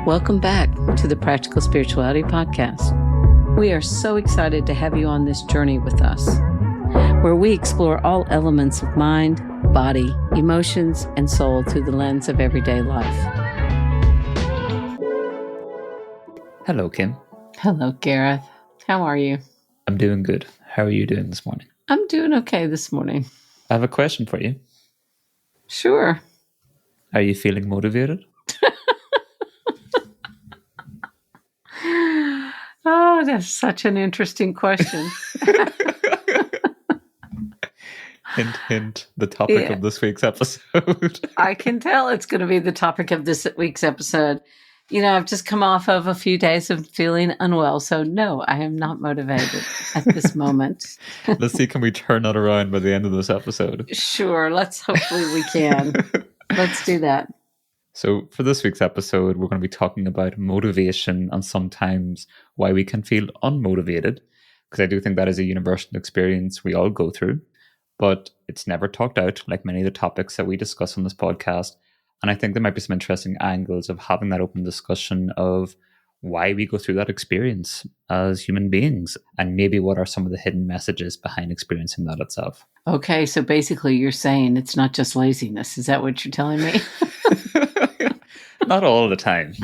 Welcome back to the Practical Spirituality Podcast. We are so excited to have you on this journey with us, where we explore all elements of mind, body, emotions, and soul through the lens of everyday life. Hello, Kim. Hello, Gareth. How are you? I'm doing good. How are you doing this morning? I'm doing okay this morning. I have a question for you. Sure. Are you feeling motivated? Oh, that's such an interesting question. Hint, hint, the topic of this week's episode. I can tell it's going to be the topic of this week's episode. You know, I've just come off of a few days of feeling unwell, so no, I am not motivated at this moment. Let's see, can we turn that around by the end of this episode? Sure, hopefully we can. Let's do that. So for this week's episode, we're going to be talking about motivation and sometimes why we can feel unmotivated, because I do think that is a universal experience we all go through, but it's never talked out like many of the topics that we discuss on this podcast. And I think there might be some interesting angles of having that open discussion of why we go through that experience as human beings, and maybe what are some of the hidden messages behind experiencing that itself. Okay, so basically you're saying it's not just laziness. Is that what you're telling me? Not all the time.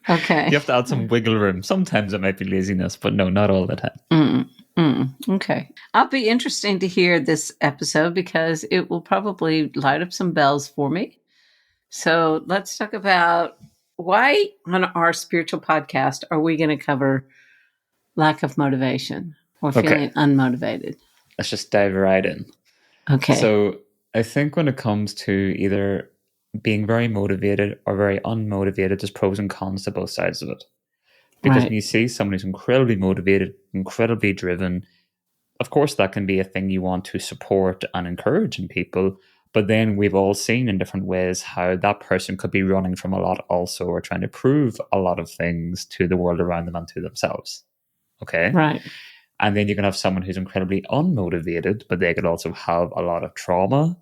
Okay. You have to add some wiggle room. Sometimes it might be laziness, but no, not all the time. Okay. I'll be interesting to hear this episode because it will probably light up some bells for me. So let's talk about why on our spiritual podcast are we going to cover lack of motivation or feeling unmotivated? Let's just dive right in. Okay. So I think when it comes to either being very motivated or very unmotivated, there's pros and cons to both sides of it. Because when you see someone who's incredibly motivated, incredibly driven, of course that can be a thing you want to support and encourage in people. But then we've all seen in different ways how that person could be running from a lot also, or trying to prove a lot of things to the world around them and to themselves. Okay? Right. And then you can have someone who's incredibly unmotivated, but they could also have a lot of trauma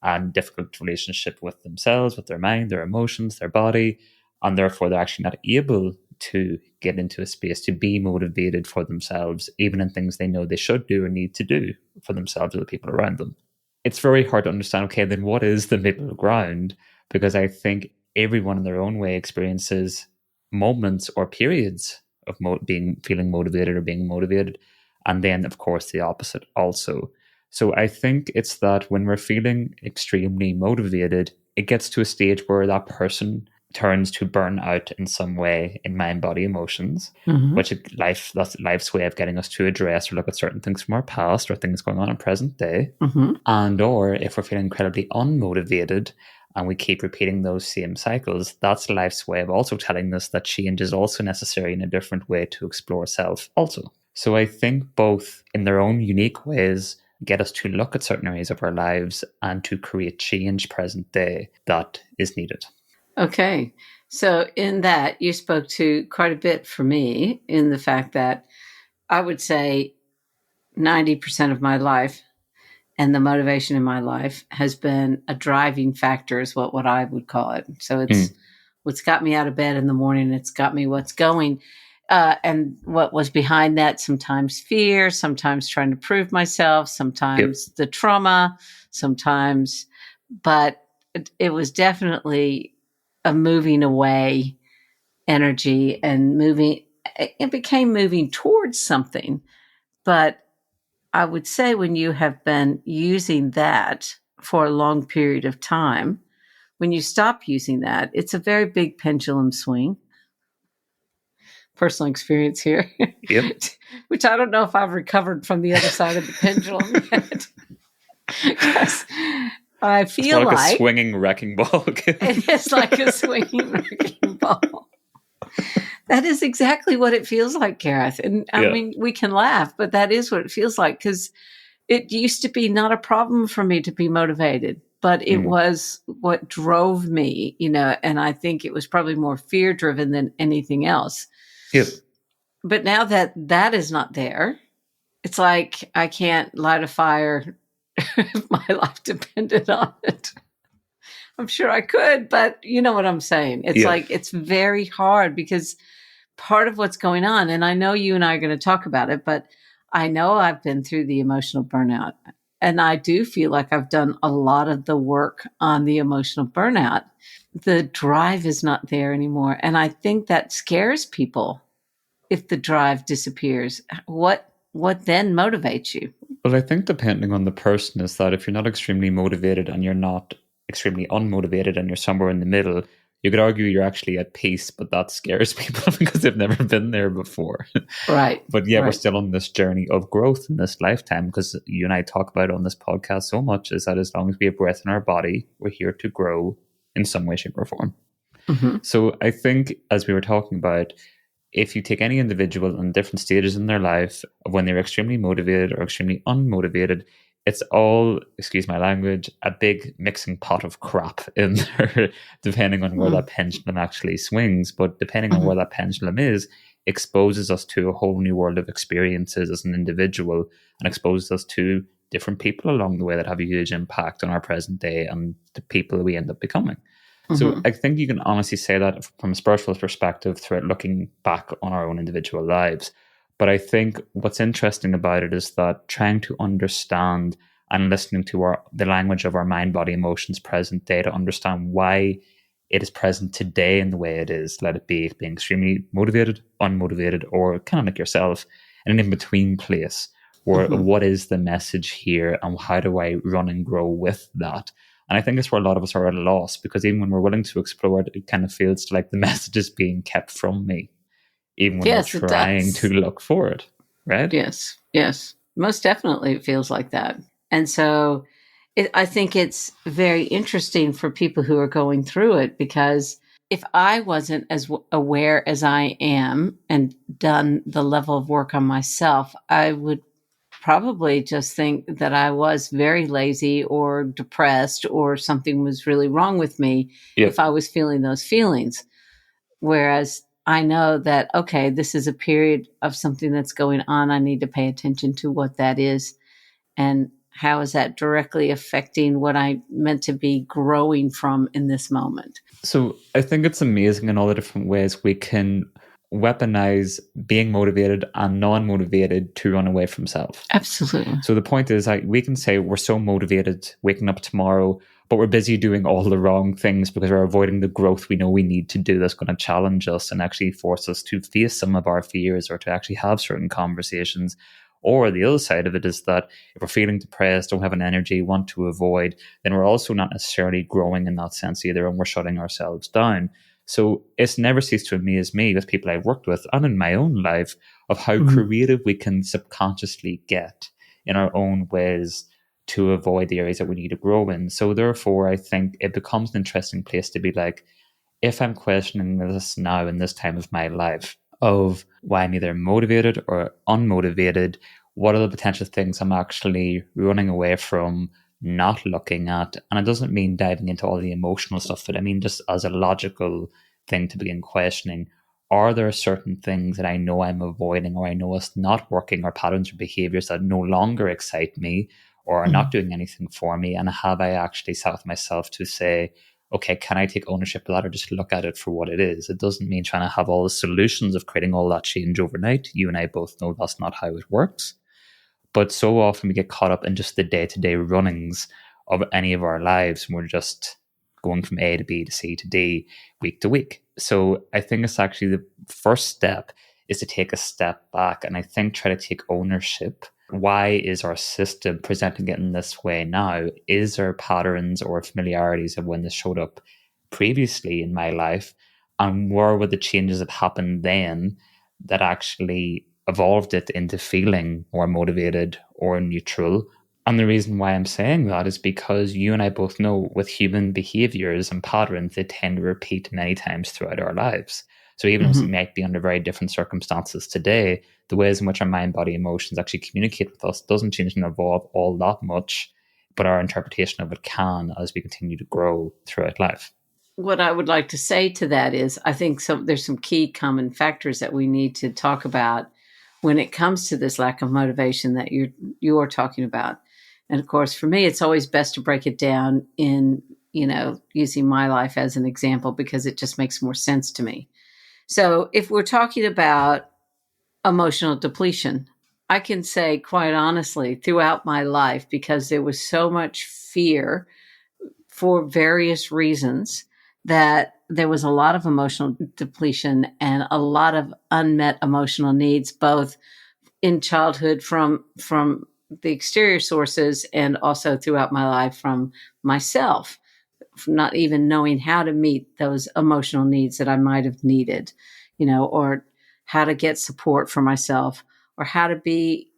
and difficult relationship with themselves, with their mind, their emotions, their body, and therefore they're actually not able to get into a space to be motivated for themselves, even in things they know they should do or need to do for themselves or the people around them. It's very hard to understand, okay, then what is the middle ground? Because I think everyone in their own way experiences moments or periods of feeling motivated or being motivated. And then, of course, the opposite also. So I think it's that when we're feeling extremely motivated, it gets to a stage where that person turns to burn out in some way in mind, body, emotions, which that's life's way of getting us to address or look at certain things from our past or things going on in present day. And or if we're feeling incredibly unmotivated and we keep repeating those same cycles, that's life's way of also telling us that change is also necessary in a different way to explore self also. So I think both in their own unique ways get us to look at certain areas of our lives and to create change present day that is needed. Okay. So in that, you spoke to quite a bit for me in the fact that I would say 90% of my life and the motivation in my life has been a driving factor is what I would call it. So it's what's got me out of bed in the morning. It's got me what's going. And what was behind that, sometimes fear, sometimes trying to prove myself, sometimes the trauma, sometimes, but it was definitely a moving away energy and it became moving towards something. But I would say when you have been using that for a long period of time, when you stop using that, it's a very big pendulum swing. Personal experience here, which I don't know if I've recovered from the other side of the pendulum yet. Because I feel it's like a swinging wrecking ball. It is like a swinging wrecking ball. That is exactly what it feels like, Gareth. And I mean, we can laugh, but that is what it feels like, because it used to be not a problem for me to be motivated, but it was what drove me, and I think it was probably more fear driven than anything else. Yep. But now that is not there, it's like I can't light a fire if my life depended on it. I'm sure I could, but you know what I'm saying. It's Yeah. like, it's very hard because part of what's going on, and I know you and I are going to talk about it, but I know I've been through the emotional burnout. And I do feel like I've done a lot of the work on the emotional burnout. The drive is not there anymore. And I think that scares people if the drive disappears. What then motivates you? Well, I think depending on the person is that if you're not extremely motivated and you're not extremely unmotivated and you're somewhere in the middle, you could argue you're actually at peace, but that scares people because they've never been there before. Right. But yeah, we're Right. still on this journey of growth in this lifetime because you and I talk about on this podcast so much is that as long as we have breath in our body, we're here to grow in some way, shape, or form. Mm-hmm. So I think, as we were talking about, if you take any individual in different stages in their life of when they're extremely motivated or extremely unmotivated, it's all, excuse my language, a big mixing pot of crap in there, depending on where that pendulum actually swings. But depending on where that pendulum is, exposes us to a whole new world of experiences as an individual and exposes us to different people along the way that have a huge impact on our present day and the people we end up becoming. So Mm-hmm. I think you can honestly say that from a spiritual perspective throughout looking back on our own individual lives. But I think what's interesting about it is that trying to understand and listening to the language of our mind, body, emotions present day to understand why it is present today in the way it is, let it be being extremely motivated, unmotivated, or kind of like yourself, and an in-between place where Mm-hmm. what is the message here and how do I run and grow with that? And I think that's where a lot of us are at a loss because even when we're willing to explore it, it kind of feels like the message is being kept from me, even when we're Yes, it trying to does. look for it, right? Yes. Yes. Most definitely it feels like that. And so I think it's very interesting for people who are going through it because if I wasn't as aware as I am and done the level of work on myself, I would probably just think that I was very lazy or depressed or something was really wrong with me Yep. if I was feeling those feelings. Whereas I know that, okay, this is a period of something that's going on. I need to pay attention to what that is and how is that directly affecting what I meant to be growing from in this moment. So I think it's amazing in all the different ways we can weaponize being motivated and non-motivated to run away from self. Absolutely. So the point is, like, we can say we're so motivated waking up tomorrow, but we're busy doing all the wrong things because we're avoiding the growth we know we need to do that's going to challenge us and actually force us to face some of our fears or to actually have certain conversations. Or the other side of it is that if we're feeling depressed, don't have an energy, want to avoid, then we're also not necessarily growing in that sense either, and we're shutting ourselves down. So it's never ceased to amaze me with people I've worked with and in my own life of how creative we can subconsciously get in our own ways to avoid the areas that we need to grow in. So therefore, I think it becomes an interesting place to be like, if I'm questioning this now in this time of my life of why I'm either motivated or unmotivated, what are the potential things I'm actually running away from, not looking at? And it doesn't mean diving into all the emotional stuff, but I mean just as a logical thing to begin questioning. Are there certain things that I know I'm avoiding or I know it's not working or patterns or behaviors that no longer excite me or are not doing anything for me? And have I actually sat with myself to say, okay, can I take ownership of that or just look at it for what it is? It doesn't mean trying to have all the solutions of creating all that change overnight. You and I both know that's not how it works. But so often we get caught up in just the day to day runnings of any of our lives and we're just going from A to B to C to D week to week. So I think it's actually the first step is to take a step back and I think try to take ownership. Why is our system presenting it in this way now? Is there patterns or familiarities of when this showed up previously in my life? And where were the changes that happened then that actually evolved it into feeling more motivated or neutral? And the reason why I'm saying that is because you and I both know with human behaviors and patterns, they tend to repeat many times throughout our lives. So even if it might be under very different circumstances today, the ways in which our mind, body, emotions actually communicate with us doesn't change and evolve all that much, but our interpretation of it can as we continue to grow throughout life. What I would like to say to that is I think there's some key common factors that we need to talk about when it comes to this lack of motivation that you're talking about. And of course, for me, it's always best to break it down in using my life as an example because it just makes more sense to me. So if we're talking about emotional depletion, I can say quite honestly, throughout my life, because there was so much fear for various reasons, that there was a lot of emotional depletion and a lot of unmet emotional needs, both in childhood from the exterior sources and also throughout my life from myself, from not even knowing how to meet those emotional needs that I might have needed, or how to get support for myself, or how to be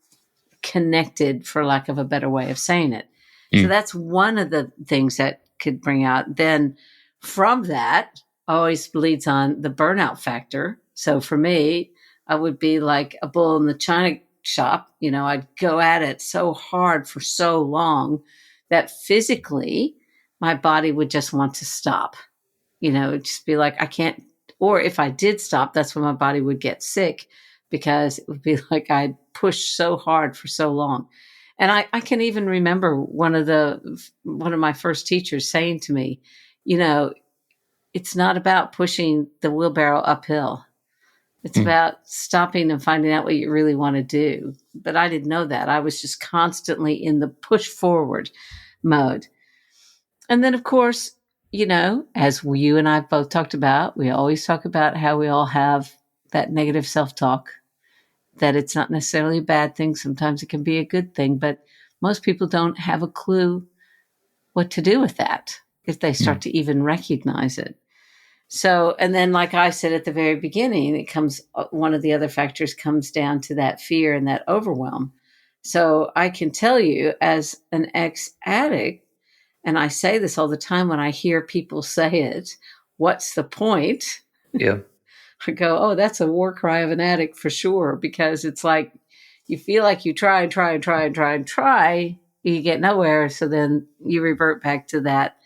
connected, for lack of a better way of saying it. So Mm. that's one of the things that could bring out. Then from that always leads on the burnout factor. So for me, I would be like a bull in the china shop. I'd go at it so hard for so long that physically my body would just want to stop. Just be like, I can't. Or if I did stop, that's when my body would get sick, because it would be like I'd pushed so hard for so long. And I can even remember one of my first teachers saying to me, it's not about pushing the wheelbarrow uphill. It's Mm. about stopping and finding out what you really want to do. But I didn't know that. I was just constantly in the push forward mode. And then, of course, as you and I both talked about, we always talk about how we all have that negative self-talk, that it's not necessarily a bad thing. Sometimes it can be a good thing, but most people don't have a clue what to do with that if they start Mm. to even recognize it. So, and then, like I said at the very beginning, one of the other factors comes down to that fear and that overwhelm. So I can tell you, as an ex-addict, and I say this all the time when I hear people say it, what's the point? Yeah. I go, oh, that's a war cry of an addict for sure, because it's like you feel like you try and try and try and try and try, you get nowhere. So then you revert back to that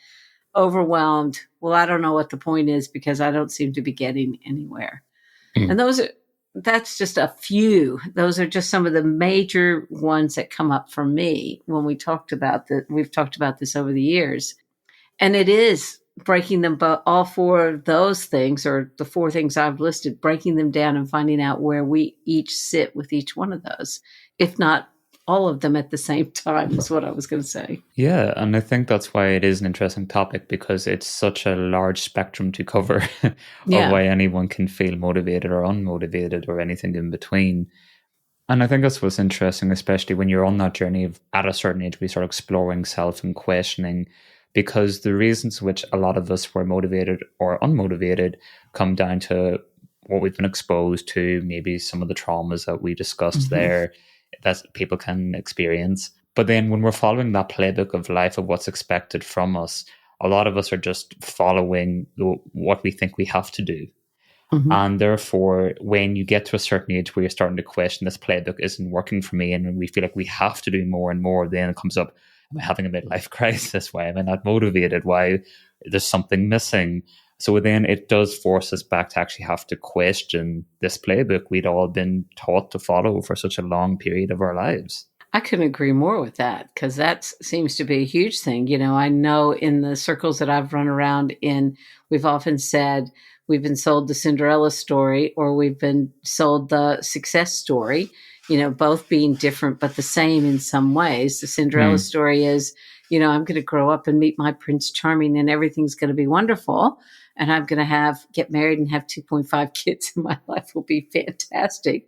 overwhelmed, well, I don't know what the point is because I don't seem to be getting anywhere. Mm. And that's just a few. Those are just some of the major ones that come up for me when we've talked about this over the years. And it is breaking them, all four of those things, or the four things I've listed, breaking them down and finding out where we each sit with each one of those, if not all of them at the same time, is what I was going to say. Yeah, and I think that's why it is an interesting topic, because it's such a large spectrum to cover of Yeah. why anyone can feel motivated or unmotivated or anything in between. And I think that's what's interesting, especially when you're on that journey of, at a certain age, we start exploring self and questioning, because the reasons which a lot of us were motivated or unmotivated come down to what we've been exposed to, maybe some of the traumas that we discussed Mm-hmm. there that people can experience. But then when we're following that playbook of life, of what's expected from us, a lot of us are just following what we think we have to do. Mm-hmm. And therefore, when you get to a certain age where you're starting to question, this playbook isn't working for me, and we feel like we have to do more and more, then it comes up, am I having a midlife crisis? Why am I not motivated? Why there's something missing? So then it does force us back to actually have to question this playbook we'd all been taught to follow for such a long period of our lives. I couldn't agree more with that, because that seems to be a huge thing. I know in the circles that I've run around in, we've often said we've been sold the Cinderella story, or we've been sold the success story, both being different but the same in some ways. The Cinderella Mm. story is, I'm going to grow up and meet my Prince Charming and everything's going to be wonderful. And I'm going to get married and have 2.5 kids, and my life will be fantastic.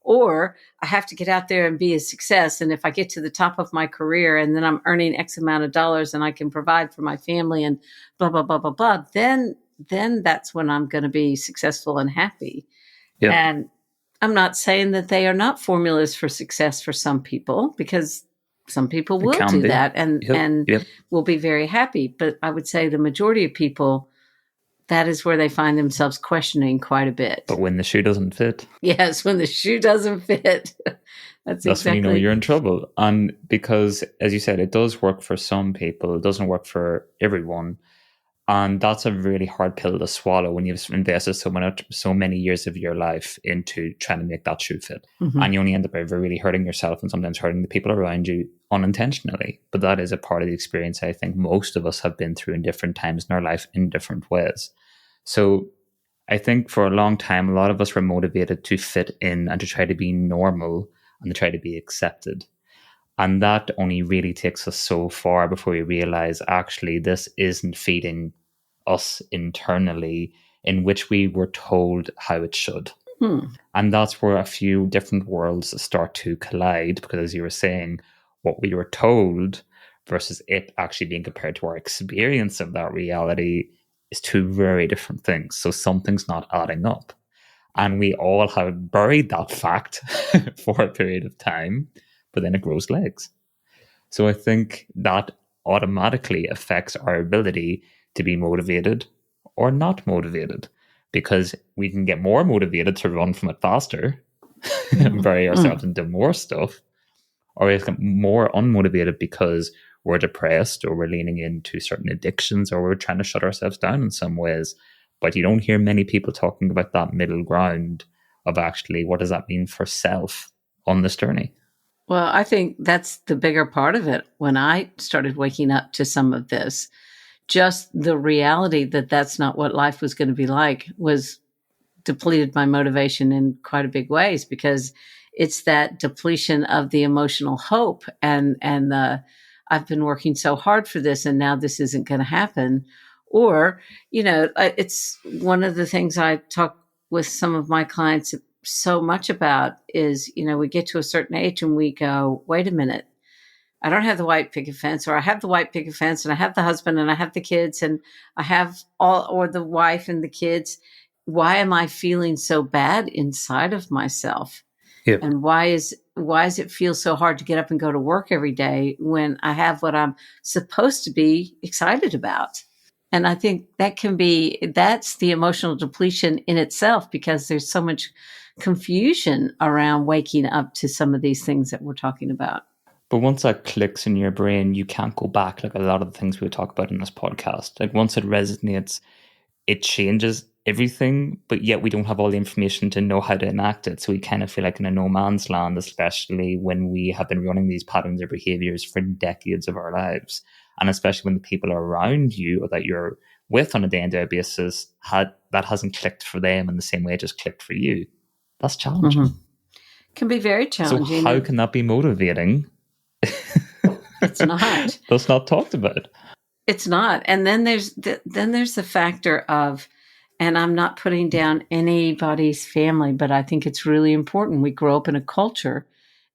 Or I have to get out there and be a success. And if I get to the top of my career and then I'm earning X amount of dollars and I can provide for my family and blah, blah, blah, blah, blah, then that's when I'm going to be successful and happy. Yep. And I'm not saying that they are not formulas for success for some people, because some people It will can do be. that and, Yep. and Yep. will be very happy. But I would say the majority of people, that is where they find themselves questioning quite a bit. But when the shoe doesn't fit, yes, when the shoe doesn't fit, that's when you know you're in trouble. And because, as you said, it does work for some people, it doesn't work for everyone. And that's a really hard pill to swallow when you've invested so many years of your life into trying to make that shoe fit. Mm-hmm. And you only end up over really hurting yourself and sometimes hurting the people around you unintentionally. But that is a part of the experience I think most of us have been through in different times in our life in different ways. So I think for a long time, a lot of us were motivated to fit in and to try to be normal and to try to be accepted. And that only really takes us so far before we realize actually this isn't feeding us internally in which we were told how it should. And that's where a few different worlds start to collide, because as you were saying, what we were told versus it actually being compared to our experience of that reality is two very different things. So something's not adding up. And we all have buried that fact for a period of time, but then it grows legs. So I think that automatically affects our ability to be motivated or not motivated, because we can get more motivated to run from it faster and bury ourselves into more stuff, or we get more unmotivated because we're depressed or we're leaning into certain addictions or we're trying to shut ourselves down in some ways. But you don't hear many people talking about that middle ground of actually what does that mean for self on this journey. Well, I think that's the bigger part of it. When I started waking up to some of this, just the reality that that's not what life was going to be like was depleted my motivation in quite a big ways, because it's that depletion of the emotional hope and the I've been working so hard for this and now this isn't going to happen. Or, it's one of the things I talk with some of my clients so much about is, we get to a certain age and we go, wait a minute, I don't have the white picket fence, or I have the white picket fence and I have the husband and I have the kids and I have or the wife and the kids. Why am I feeling so bad inside of myself? Yep. And why does it feel so hard to get up and go to work every day when I have what I'm supposed to be excited about? And I think that's the emotional depletion in itself, because there's so much confusion around waking up to some of these things that we're talking about. But once that clicks in your brain, you can't go back, like a lot of the things we talk about in this podcast. Like once it resonates, it changes everything, but yet we don't have all the information to know how to enact it. So we kind of feel like in a no man's land, especially when we have been running these patterns or behaviors for decades of our lives. And especially when the people around you or that you're with on a day-to-day basis that hasn't clicked for them in the same way it just clicked for you. That's challenging. Mm-hmm. Can be very challenging. So how can that be motivating? It's not. That's not talked about. It's not. And then there's the factor of, and I'm not putting down anybody's family, but I think it's really important. We grow up in a culture,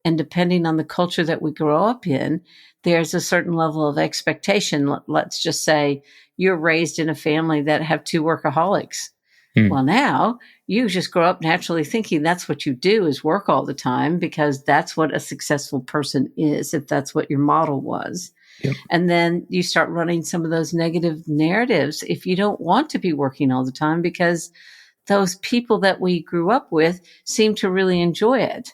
and depending on the culture that we grow up in, there's a certain level of expectation. Let's just say you're raised in a family that have two workaholics. Well, now you just grow up naturally thinking that's what you do is work all the time, because that's what a successful person is, if that's what your model was. Yep. And then you start running some of those negative narratives if you don't want to be working all the time, because those people that we grew up with seem to really enjoy it.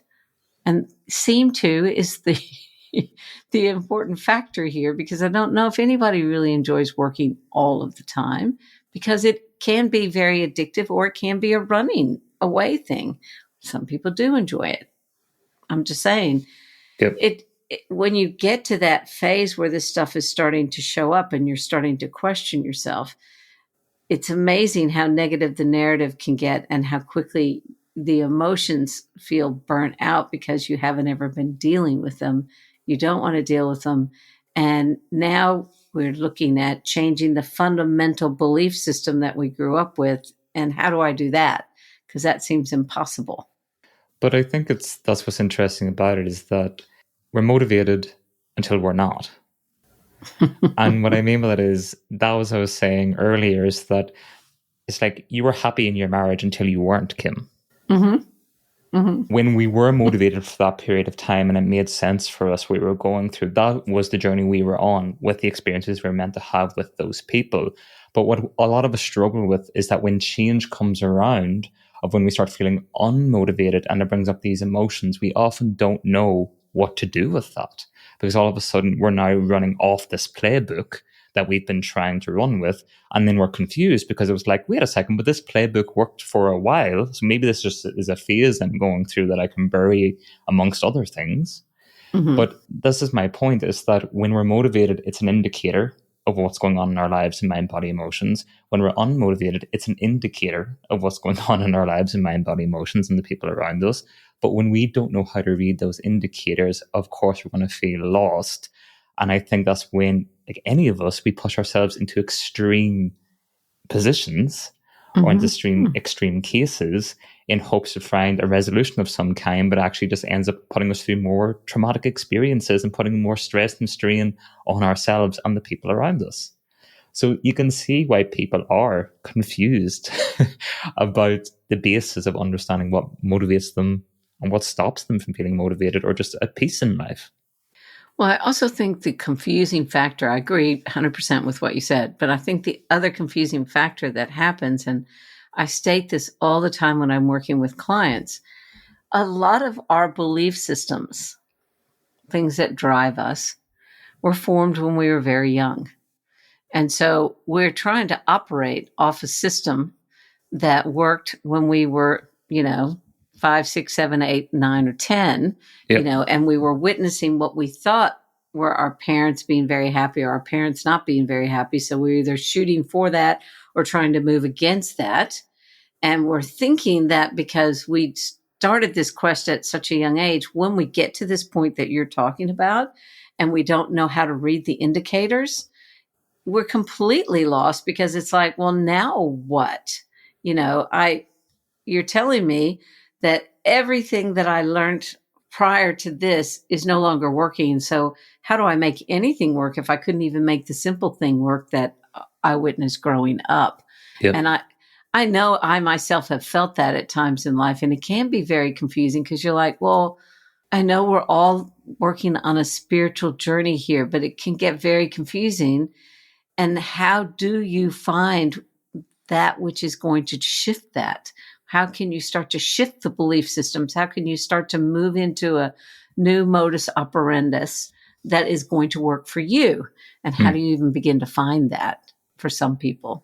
And seem to is the important factor here, because I don't know if anybody really enjoys working all of the time, because it can be very addictive, or it can be a running away thing. Some people do enjoy it. I'm just saying. Yep. When you get to that phase where this stuff is starting to show up and you're starting to question yourself, it's amazing how negative the narrative can get and how quickly the emotions feel burnt out because you haven't ever been dealing with them. You don't want to deal with them. And now we're looking at changing the fundamental belief system that we grew up with. And how do I do that? Because that seems impossible. But I think that's what's interesting about it, is that we're motivated until we're not. And what I mean by that is, that was what I was saying earlier, is that it's like you were happy in your marriage until you weren't, Kim. Mm-hmm. Mm-hmm. When we were motivated for that period of time and it made sense for us, we were going through, that was the journey we were on with the experiences we were meant to have with those people. But what a lot of us struggle with is that when change comes around, of when we start feeling unmotivated and it brings up these emotions, we often don't know what to do with that, because all of a sudden we're now running off this playbook that we've been trying to run with. And then we're confused because it was like, wait a second, but this playbook worked for a while. So maybe this just is a phase I'm going through that I can bury amongst other things. Mm-hmm. But this is my point, is that when we're motivated, it's an indicator of what's going on in our lives in mind, body, emotions. When we're unmotivated, it's an indicator of what's going on in our lives in mind, body, emotions, and the people around us. But when we don't know how to read those indicators, of course, we're going to feel lost. And I think that's when, like any of us, we push ourselves into extreme positions or into extreme cases in hopes to find a resolution of some kind, but actually just ends up putting us through more traumatic experiences and putting more stress and strain on ourselves and the people around us. So you can see why people are confused about the basis of understanding what motivates them and what stops them from feeling motivated or just at peace in life. Well, I also think the confusing factor, I agree 100% with what you said, but I think the other confusing factor that happens, and I state this all the time when I'm working with clients, a lot of our belief systems, things that drive us, were formed when we were very young. And so we're trying to operate off a system that worked when we were, 5, 6, 7, 8, 9, or 10, Yep. And we were witnessing what we thought were our parents being very happy or our parents not being very happy. So we're either shooting for that or trying to move against that. And we're thinking that because we started this quest at such a young age, when we get to this point that you're talking about and we don't know how to read the indicators, we're completely lost because it's like, well, now what? You're telling me that everything that I learned prior to this is no longer working. So how do I make anything work if I couldn't even make the simple thing work that I witnessed growing up? Yep. And I know I myself have felt that at times in life, and it can be very confusing because you're like, well, I know we're all working on a spiritual journey here, but it can get very confusing. And how do you find that which is going to shift that? How can you start to shift the belief systems? How can you start to move into a new modus operandus that is going to work for you? And how do you even begin to find that for some people?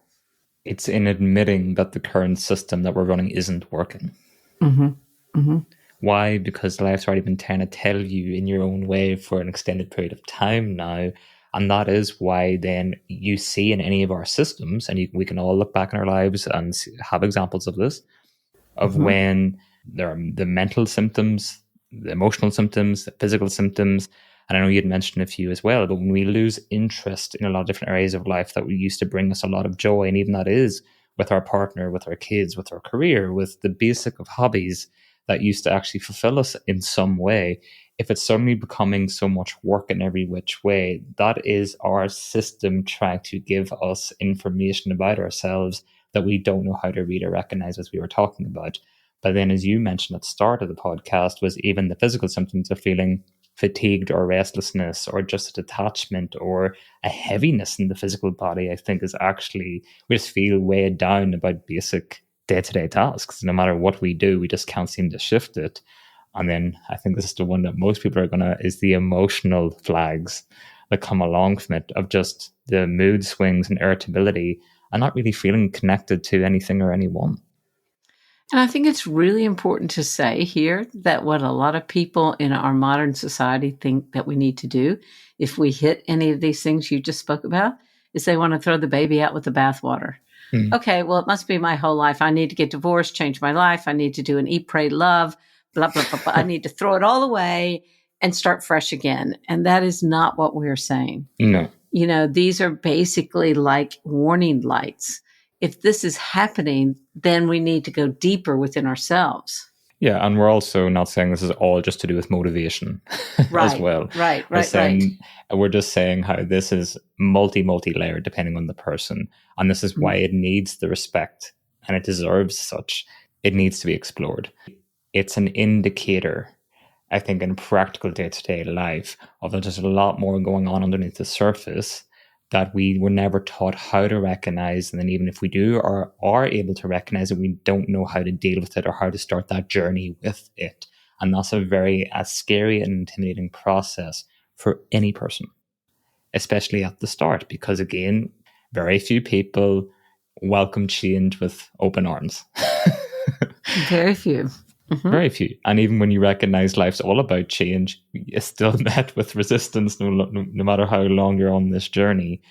It's in admitting that the current system that we're running isn't working. Mm-hmm. Mm-hmm. Why? Because life's already been trying to tell you in your own way for an extended period of time now. And that is why then you see in any of our systems, and we can all look back in our lives and have examples of this, of Mm-hmm. when there are the mental symptoms, the emotional symptoms, the physical symptoms. And I know you'd mentioned a few as well, but when we lose interest in a lot of different areas of life that used to bring us a lot of joy, and even that is with our partner, with our kids, with our career, with the basic of hobbies that used to actually fulfill us in some way, if it's suddenly becoming so much work in every which way, that is our system trying to give us information about ourselves that we don't know how to read or recognize, as we were talking about. But then, as you mentioned at the start of the podcast, was even the physical symptoms of feeling fatigued or restlessness or just a detachment or a heaviness in the physical body, I think is actually, we just feel weighed down about basic day-to-day tasks. No matter what we do, we just can't seem to shift it. And then I think this is the one that most people are is the emotional flags that come along from it, of just the mood swings and irritability and not really feeling connected to anything or anyone. And I think it's really important to say here that what a lot of people in our modern society think that we need to do, if we hit any of these things you just spoke about, is they want to throw the baby out with the bathwater. Okay, well, it must be my whole life. I need to get divorced, change my life. I need to do an eat, pray, love, blah, blah, blah, blah. I need to throw it all away and start fresh again. And that is not what we're saying. No. These are basically like warning lights. If this is happening, then we need to go deeper within ourselves. Yeah, and we're also not saying this is all just to do with motivation as well. Right. We're just saying how this is multi-layered depending on the person. And this is why it needs the respect, and it deserves such. It needs to be explored. It's an indicator, I think, in practical day-to-day life, of there's a lot more going on underneath the surface that we were never taught how to recognize. And then even if we do or are able to recognize it, we don't know how to deal with it or how to start that journey with it. And that's a very scary and intimidating process for any person, especially at the start, because again, very few people welcome change with open arms. Very few. Mm-hmm. Very few. And even when you recognize life's all about change, you're still met with resistance no matter how long you're on this journey.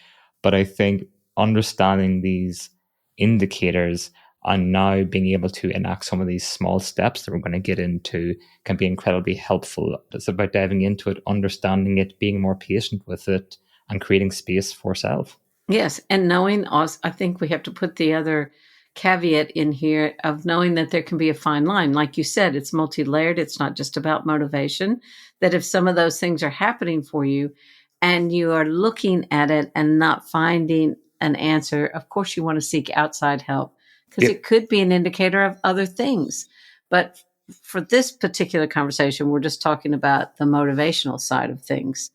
But I think understanding these indicators and now being able to enact some of these small steps that we're going to get into can be incredibly helpful. It's about diving into it, understanding it, being more patient with it, and creating space for self. Yes. And knowing us, I think we have to put the other caveat in here of knowing that there can be a fine line. Like you said, it's multi-layered. It's not just about motivation. That if some of those things are happening for you and you are looking at it and not finding an answer, of course you want to seek outside help because it could be an indicator of other things. But for this particular conversation, we're just talking about the motivational side of things.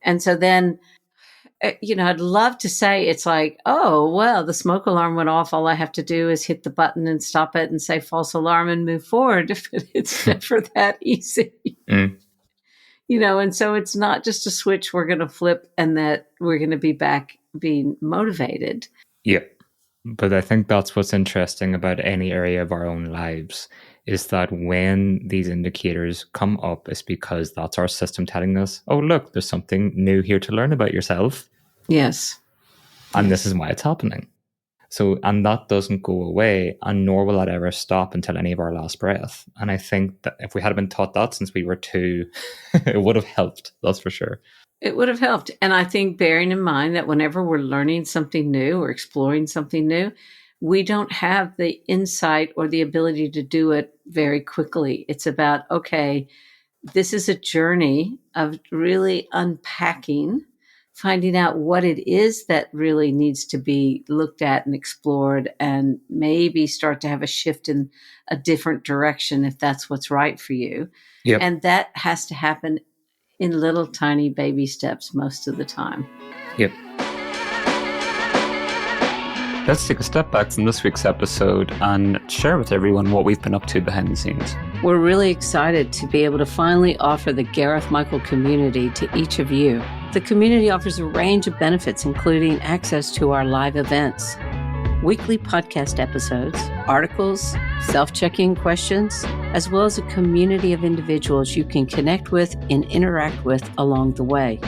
And so then, I'd love to say it's like, oh, well, the smoke alarm went off. All I have to do is hit the button and stop it and say false alarm and move forward. It's never that easy. And so it's not just a switch we're going to flip and that we're going to be back being motivated. Yeah. But I think that's what's interesting about any area of our own lives is that when these indicators come up, it's because that's our system telling us, oh, look, there's something new here to learn about yourself. Yes. And this is why it's happening. So, and that doesn't go away, and nor will that ever stop until any of our last breath. And I think that if we had been taught that since we were 2, it would have helped, that's for sure. It would have helped. And I think bearing in mind that whenever we're learning something new or exploring something new, we don't have the insight or the ability to do it very quickly. It's about, okay, this is a journey of really unpacking, finding out what it is that really needs to be looked at and explored, and maybe start to have a shift in a different direction if that's what's right for you. Yep. And that has to happen in little tiny baby steps most of the time. Yep. Let's take a step back from this week's episode and share with everyone what we've been up to behind the scenes. We're really excited to be able to finally offer the Gareth Michael community to each of you. The community offers a range of benefits, including access to our live events, weekly podcast episodes, articles, self-check-in questions, as well as a community of individuals you can connect with and interact with along the way.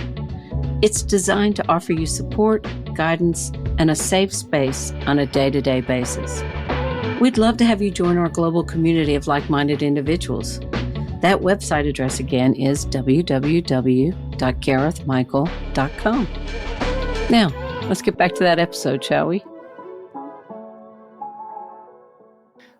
It's designed to offer you support, guidance, and a safe space on a day-to-day basis. We'd love to have you join our global community of like-minded individuals. That website address again is www.garethmichael.com. Now, let's get back to that episode, shall we?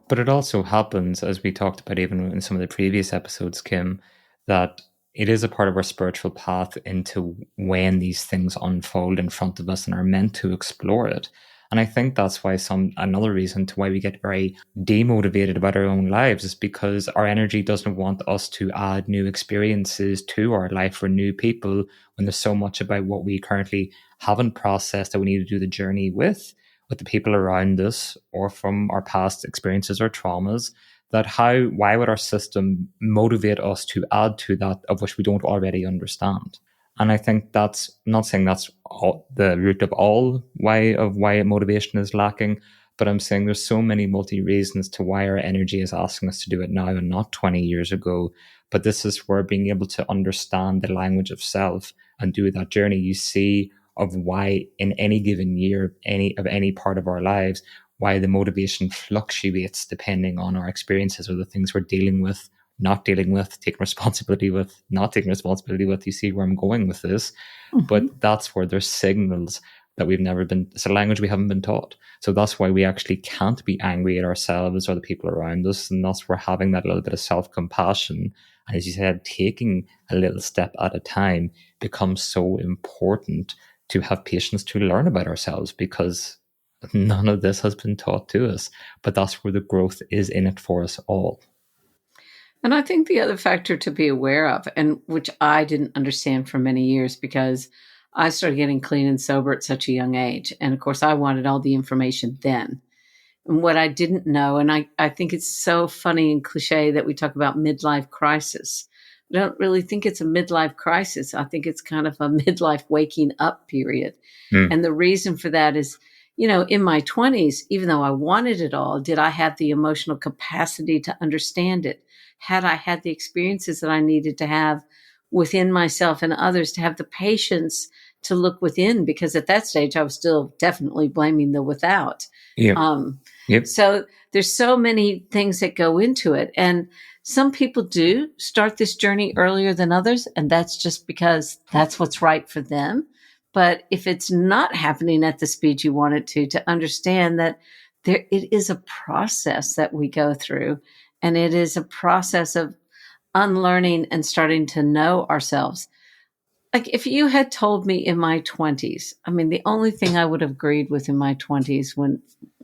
But it also happens, as we talked about even in some of the previous episodes, Kim, that it is a part of our spiritual path into when these things unfold in front of us and are meant to explore it. And I think that's why another reason to why we get very demotivated about our own lives is because our energy doesn't want us to add new experiences to our life for new people when there's so much about what we currently haven't processed that we need to do the journey with the people around us or from our past experiences or traumas, why would our system motivate us to add to that of which we don't already understand? And I think I'm not saying that's the root of why motivation is lacking, but I'm saying there's so many multi-reasons to why our energy is asking us to do it now and not 20 years ago. But this is where being able to understand the language of self and do that journey, you see of why in any given year, any part of our lives, why the motivation fluctuates depending on our experiences or the things we're dealing with, not dealing with, taking responsibility with, not taking responsibility with. You see where I'm going with this. Mm-hmm. But that's where there's signals that it's a language we haven't been taught. So that's why we actually can't be angry at ourselves or the people around us. And that's where having that little bit of self-compassion, and as you said, taking a little step at a time becomes so important to have patience to learn about ourselves, because none of this has been taught to us. But that's where the growth is in it for us all. And I think the other factor to be aware of, and which I didn't understand for many years because I started getting clean and sober at such a young age. And of course, I wanted all the information then. And what I didn't know, and I think it's so funny and cliche that we talk about midlife crisis. I don't really think it's a midlife crisis. I think it's kind of a midlife waking up period. Mm. And the reason for that is, in my 20s, even though I wanted it all, did I have the emotional capacity to understand it? Had I had the experiences that I needed to have within myself and others, to have the patience to look within? Because at that stage, I was still definitely blaming the without. Yep. Yep. So there's so many things that go into it. And some people do start this journey earlier than others, and that's just because that's what's right for them. But if it's not happening at the speed you want it to understand that it is a process that we go through, and it is a process of unlearning and starting to know ourselves. Like if you had told me in my 20s, I mean, the only thing I would have agreed with in my 20s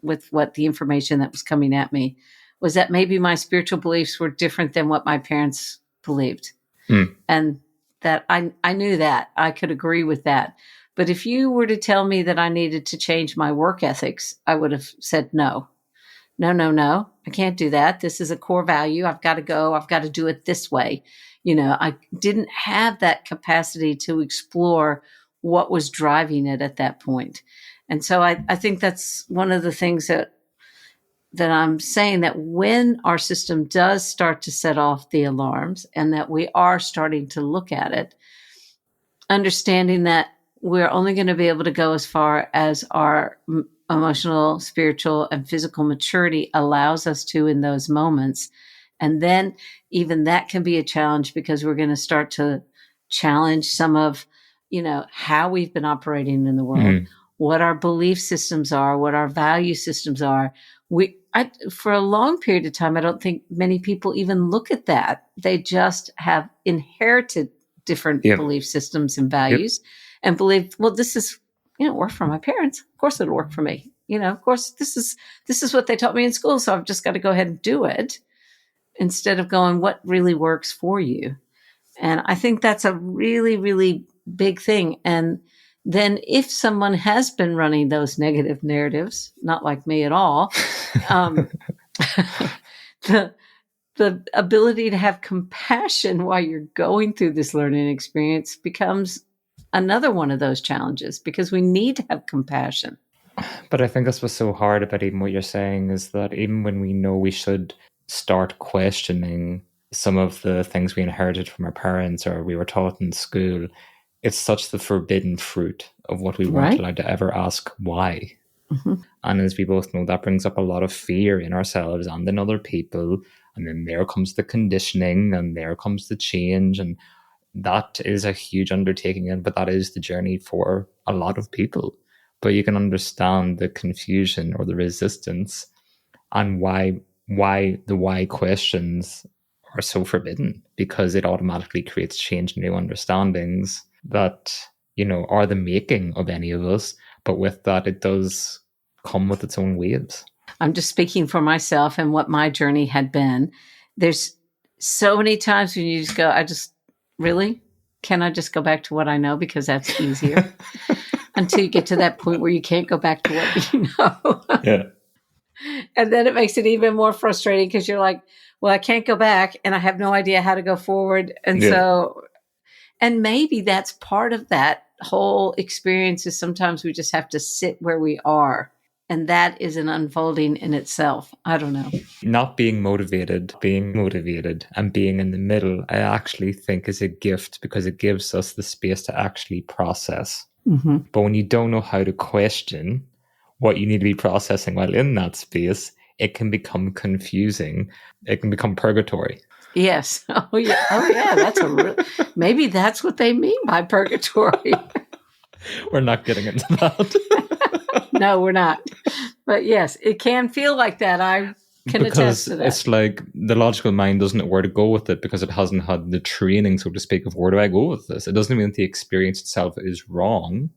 with what the information that was coming at me was that maybe my spiritual beliefs were different than what my parents believed. Mm. And that I knew that I could agree with that. But if you were to tell me that I needed to change my work ethics, I would have said no. No, I can't do that. This is a core value. I've got to go. I've got to do it this way. I didn't have that capacity to explore what was driving it at that point. And so I think that's one of the things that I'm saying, that when our system does start to set off the alarms and that we are starting to look at it, understanding that we're only going to be able to go as far as our emotional, spiritual, and physical maturity allows us to in those moments. And then even that can be a challenge, because we're going to start to challenge some of, how we've been operating in the world, what our belief systems are, what our value systems are. For a long period of time, I don't think many people even look at that. They just have inherited different belief systems and values and believe, well, this is, worked for my parents. Of course it'll work for me. Of course this is what they taught me in school. So I've just got to go ahead and do it, instead of going, what really works for you? And I think that's a really, really big thing. And then if someone has been running those negative narratives, not like me at all, the ability to have compassion while you're going through this learning experience becomes another one of those challenges, because we need to have compassion. But I think that's what's so hard about even what you're saying, is that even when we know we should start questioning some of the things we inherited from our parents or we were taught in school, it's such the forbidden fruit of what we weren't allowed to ever ask why. Mm-hmm. And as we both know, that brings up a lot of fear in ourselves and in other people. And then there comes the conditioning and there comes the change. And that is a huge undertaking, but that is the journey for a lot of people. But you can understand the confusion or the resistance, and why the why questions are so forbidden, because it automatically creates change and new understandings that, are the making of any of us. But with that, it does come with its own waves. I'm just speaking for myself and what my journey had been. There's so many times when you just go, can I just go back to what I know, because that's easier? Until you get to that point where you can't go back to what you know. Yeah. And then it makes it even more frustrating, because you're like, well, I can't go back and I have no idea how to go forward. And and maybe that's part of that whole experience, is sometimes we just have to sit where we are. And that is an unfolding in itself. I don't know. Not being motivated, and being in the middle, I actually think is a gift, because it gives us the space to actually process. Mm-hmm. But when you don't know how to question what you need to be processing while in that space, it can become confusing. It can become purgatory. Yes. Oh yeah. That's maybe that's what they mean by purgatory. We're not getting into that. No, we're not. But yes, it can feel like that. I can attest to that. It's like the logical mind doesn't know where to go with it, because it hasn't had the training, so to speak, of where do I go with this. It doesn't mean that the experience itself is wrong,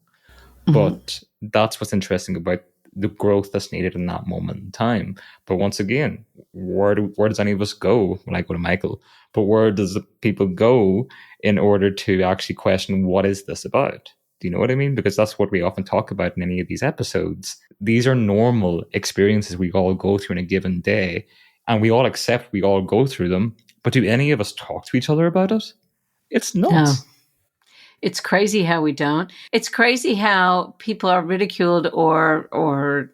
but that's what's interesting about the growth that's needed in that moment in time. But once again, where does any of us go? Well, I go to Michael, but where does people go in order to actually question, what is this about? Do you know what I mean? Because that's what we often talk about in any of these episodes. These are normal experiences we all go through in a given day, and we all accept we all go through them, But do any of us talk to each other about it? It's No. nuts. It's crazy how we don't. It's crazy how people are ridiculed or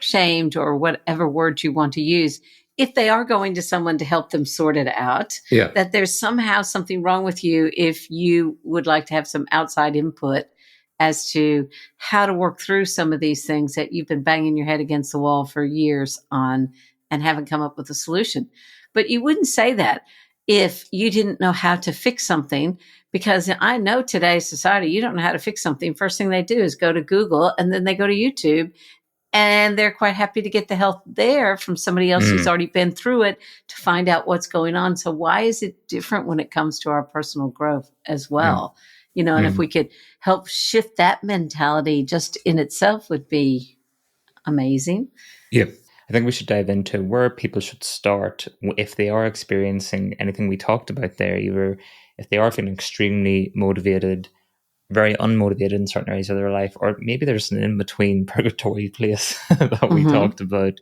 shamed or whatever word you want to use if they are going to someone to help them sort it out, Yeah. that there's somehow something wrong with you if you would like to have some outside input as to how to work through some of these things that you've been banging your head against the wall for years on and haven't come up with a solution. But you wouldn't say that if you didn't know how to fix something, because I know today's society, you don't know how to fix something. First thing they do is go to Google, and then they go to YouTube, and they're quite happy to get the help there from somebody else who's already been through it to find out what's going on. So why is it different when it comes to our personal growth as well? You know, and if we could help shift that mentality just in itself would be amazing. Yeah. I think we should dive into where people should start if they are experiencing anything we talked about there, either if they are feeling extremely motivated, very unmotivated in certain areas of their life, or maybe there's an in-between purgatory place that we talked about.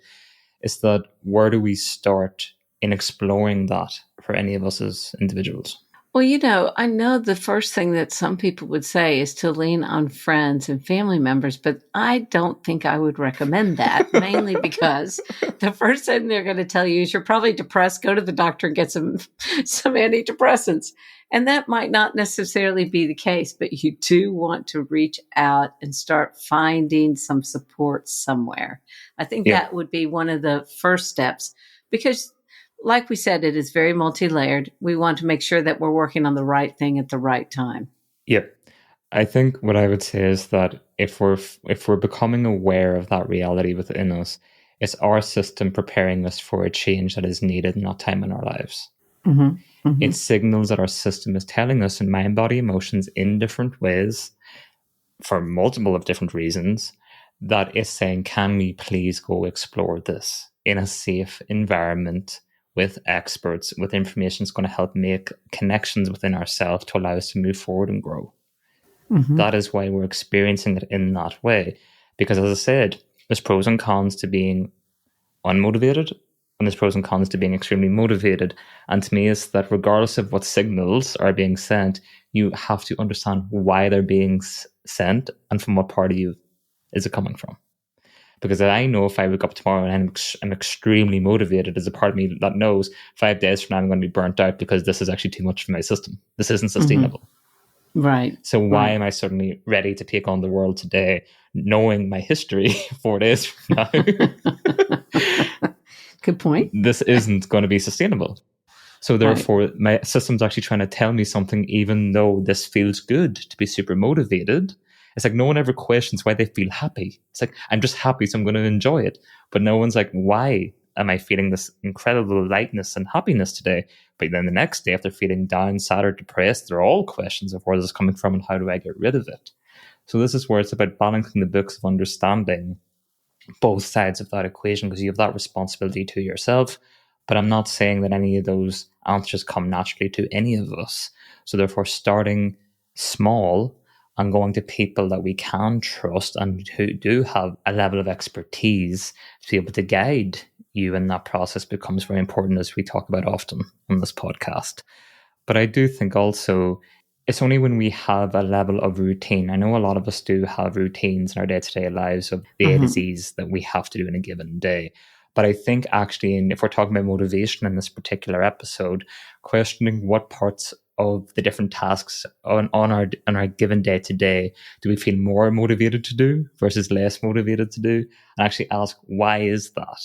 Is that where do we start in exploring that for any of us as individuals? Well, you know, I know the first thing that some people would say is to lean on friends and family members, but I don't think I would recommend that, mainly because the first thing they're going to tell you is you're probably depressed, go to the doctor and get some antidepressants. And that might not necessarily be the case, but you do want to reach out and start finding some support somewhere. I think that would be one of the first steps, because like we said, it is very multi-layered. We want to make sure that we're working on the right thing at the right time. Yep. I think what I would say is that if we're becoming aware of that reality within us, it's our system preparing us for a change that is needed in that time in our lives. It signals that our system is telling us in mind, body, emotions in different ways for multiple of different reasons that it's saying, can we please go explore this in a safe environment with experts, with information that's going to help make connections within ourselves to allow us to move forward and grow. That is why we're experiencing it in that way. Because as I said, there's pros and cons to being unmotivated, and there's pros and cons to being extremely motivated. And to me, is that regardless of what signals are being sent, you have to understand why they're being sent and from what part of you is it coming from. Because I know if I wake up tomorrow and I'm extremely motivated, there's a part of me that knows 5 days from now I'm going to be burnt out because this is actually too much for my system. This isn't sustainable. Right. So why am I suddenly ready to take on the world today, knowing my history 4 days from now? Good point. This isn't going to be sustainable. So therefore, my system's actually trying to tell me something, even though this feels good to be super motivated. It's like no one ever questions why they feel happy. It's like, I'm just happy, so I'm going to enjoy it. But no one's like, why am I feeling this incredible lightness and happiness today? But then the next day, if they're feeling down, sad, or depressed, they're all questions of where this is coming from and how do I get rid of it? So this is where it's about balancing the books of understanding both sides of that equation, because you have that responsibility to yourself. But I'm not saying that any of those answers come naturally to any of us. So therefore, starting small and going to people that we can trust and who do have a level of expertise to be able to guide you in that process becomes very important, as we talk about often on this podcast. But I do think also it's only when we have a level of routine. I know a lot of us do have routines in our day-to-day lives of the A to Z's that we have to do in a given day. But I think actually, if we're talking about motivation in this particular episode, questioning what parts of the different tasks on our given day to day do we feel more motivated to do versus less motivated to do, and actually ask, why is that?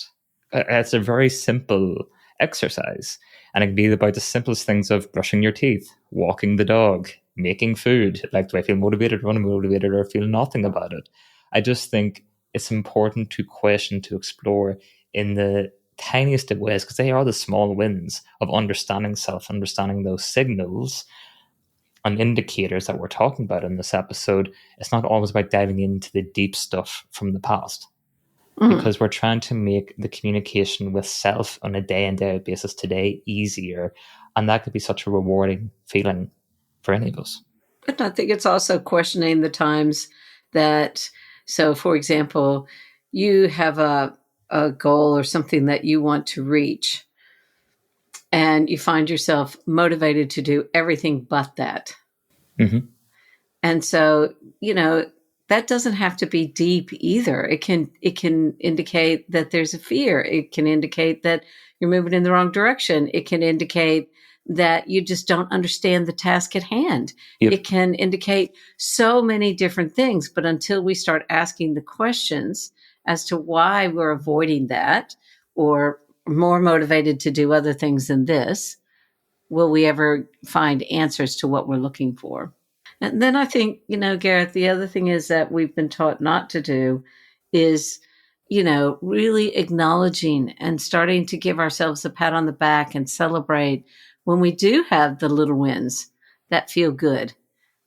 It's a very simple exercise, and it can be about the simplest things of brushing your teeth, walking the dog, making food. Like, do I feel motivated or unmotivated, or feel nothing about it? I just think it's important to question, to explore in the tiniest of ways, because they are the small wins of understanding self, understanding those signals and indicators that we're talking about in this episode. It's not always about diving into the deep stuff from the past, because we're trying to make the communication with self on a day in, day out basis today easier. And that could be such a rewarding feeling for any of us. But I think it's also questioning the times that, so for example, you have a goal or something that you want to reach. and you find yourself motivated to do everything but that. Mm-hmm. And so, that doesn't have to be deep either. It can indicate that there's a fear. It can indicate that you're moving in the wrong direction. It can indicate that you just don't understand the task at hand. Yep. It can indicate so many different things. But until we start asking the questions as to why we're avoiding that or more motivated to do other things than this, will we ever find answers to what we're looking for? And then I think, Gareth, the other thing is that we've been taught not to do is, really acknowledging and starting to give ourselves a pat on the back and celebrate when we do have the little wins that feel good.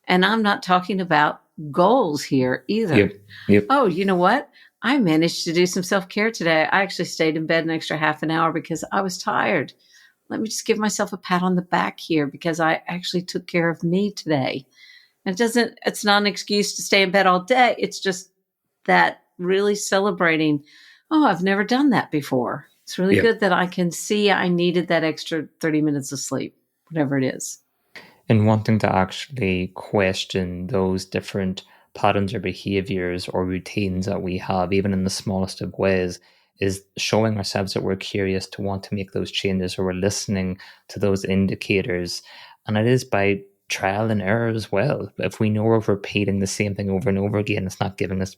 And I'm not talking about goals here either. Yep. Yep. Oh, you know what? I managed to do some self-care today. I actually stayed in bed an extra half an hour because I was tired. Let me just give myself a pat on the back here because I actually took care of me today. It's not an excuse to stay in bed all day. It's just that really celebrating, oh, I've never done that before. It's really good that I can see I needed that extra 30 minutes of sleep, whatever it is. And wanting to actually question those different patterns or behaviors or routines that we have, even in the smallest of ways, is showing ourselves that we're curious to want to make those changes, or we're listening to those indicators. And it is by trial and error as well. If we know we're repeating the same thing over and over again, it's not giving us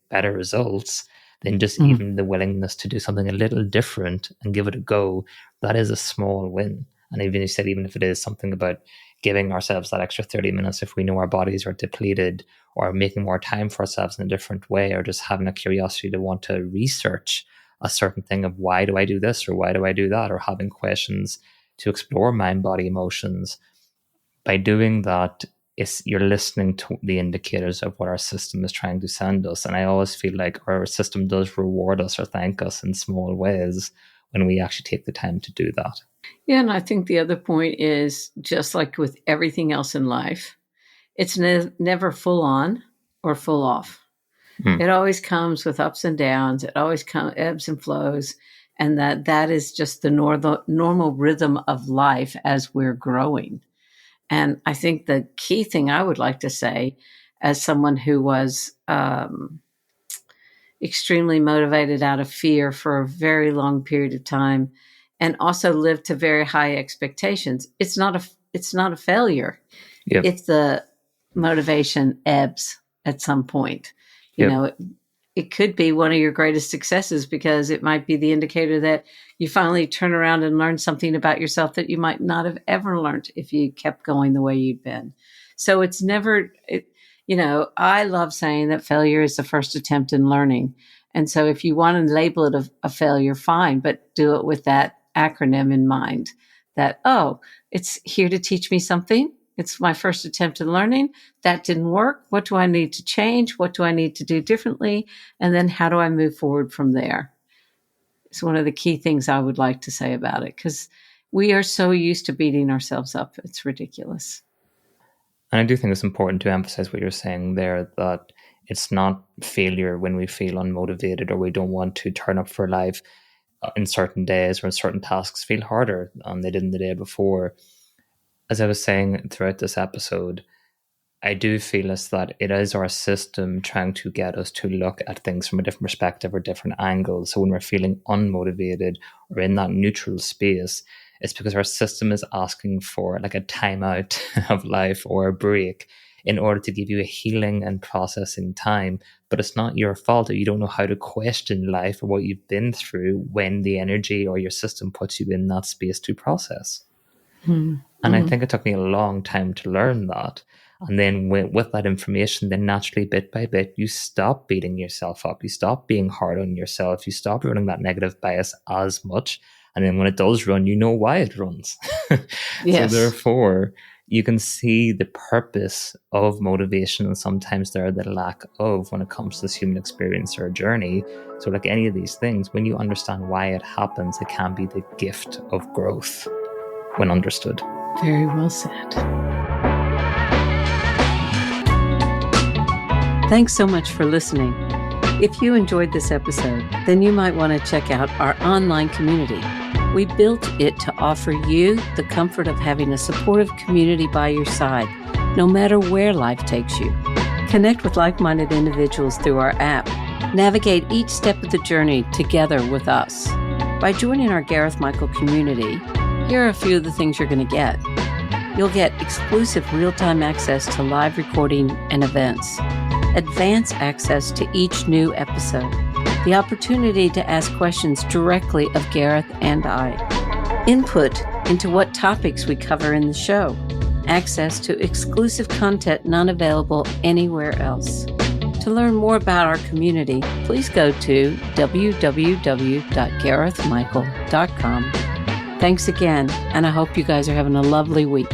better results, then just even the willingness to do something a little different and give it a go, that is a small win. And even you said, even if it is something about giving ourselves that extra 30 minutes, if we know our bodies are depleted, or making more time for ourselves in a different way, or just having a curiosity to want to research a certain thing of why do I do this or why do I do that, or having questions to explore mind, body, emotions. By doing that, you're listening to the indicators of what our system is trying to send us. And I always feel like our system does reward us or thank us in small ways when we actually take the time to do that. Yeah, and I think the other point is, just like with everything else in life, it's never full on or full off. It always comes with ups and downs. It always ebbs and flows. And that is just the normal rhythm of life as we're growing. And I think the key thing I would like to say, as someone who was extremely motivated out of fear for a very long period of time, and also lived to very high expectations, it's not a failure. Yep. If the motivation ebbs at some point, it could be one of your greatest successes, because it might be the indicator that you finally turn around and learn something about yourself that you might not have ever learned if you kept going the way you'd been. So it's never, I love saying that failure is the first attempt in learning. And so if you want to label it a failure, fine, but do it with that acronym in mind, that, oh, it's here to teach me something. It's my first attempt in learning. That didn't work. What do I need to change? What do I need to do differently? And then how do I move forward from there? It's one of the key things I would like to say about it, because we are so used to beating ourselves up. It's ridiculous. And I do think it's important to emphasize what you're saying there, that it's not failure when we feel unmotivated or we don't want to turn up for life in certain days, or certain tasks feel harder than they did in the day before. As I was saying throughout this episode, I do feel as that it is our system trying to get us to look at things from a different perspective or different angles. So when we're feeling unmotivated or in that neutral space, it's because our system is asking for like a timeout of life or a break in order to give you a healing and processing time. But it's not your fault that you don't know how to question life or what you've been through when the energy or your system puts you in that space to process. And I think it took me a long time to learn that. And then with that information, then naturally, bit by bit, you stop beating yourself up. You stop being hard on yourself. You stop running that negative bias as much. And then when it does run, you know why it runs. Yes. So therefore, you can see the purpose of motivation and sometimes there the lack of when it comes to this human experience or journey. So like any of these things, when you understand why it happens, it can be the gift of growth when understood. Very well said. Thanks so much for listening. If you enjoyed this episode, then you might want to check out our online community. We built it to offer you the comfort of having a supportive community by your side, no matter where life takes you. Connect with like-minded individuals through our app. Navigate each step of the journey together with us. By joining our Gareth Michael community, here are a few of the things you're going to get. You'll get exclusive real-time access to live recording and events, advanced access to each new episode, the opportunity to ask questions directly of Gareth and I, input into what topics we cover in the show, access to exclusive content not available anywhere else. To learn more about our community, please go to www.garethmichael.com. Thanks again, and I hope you guys are having a lovely week.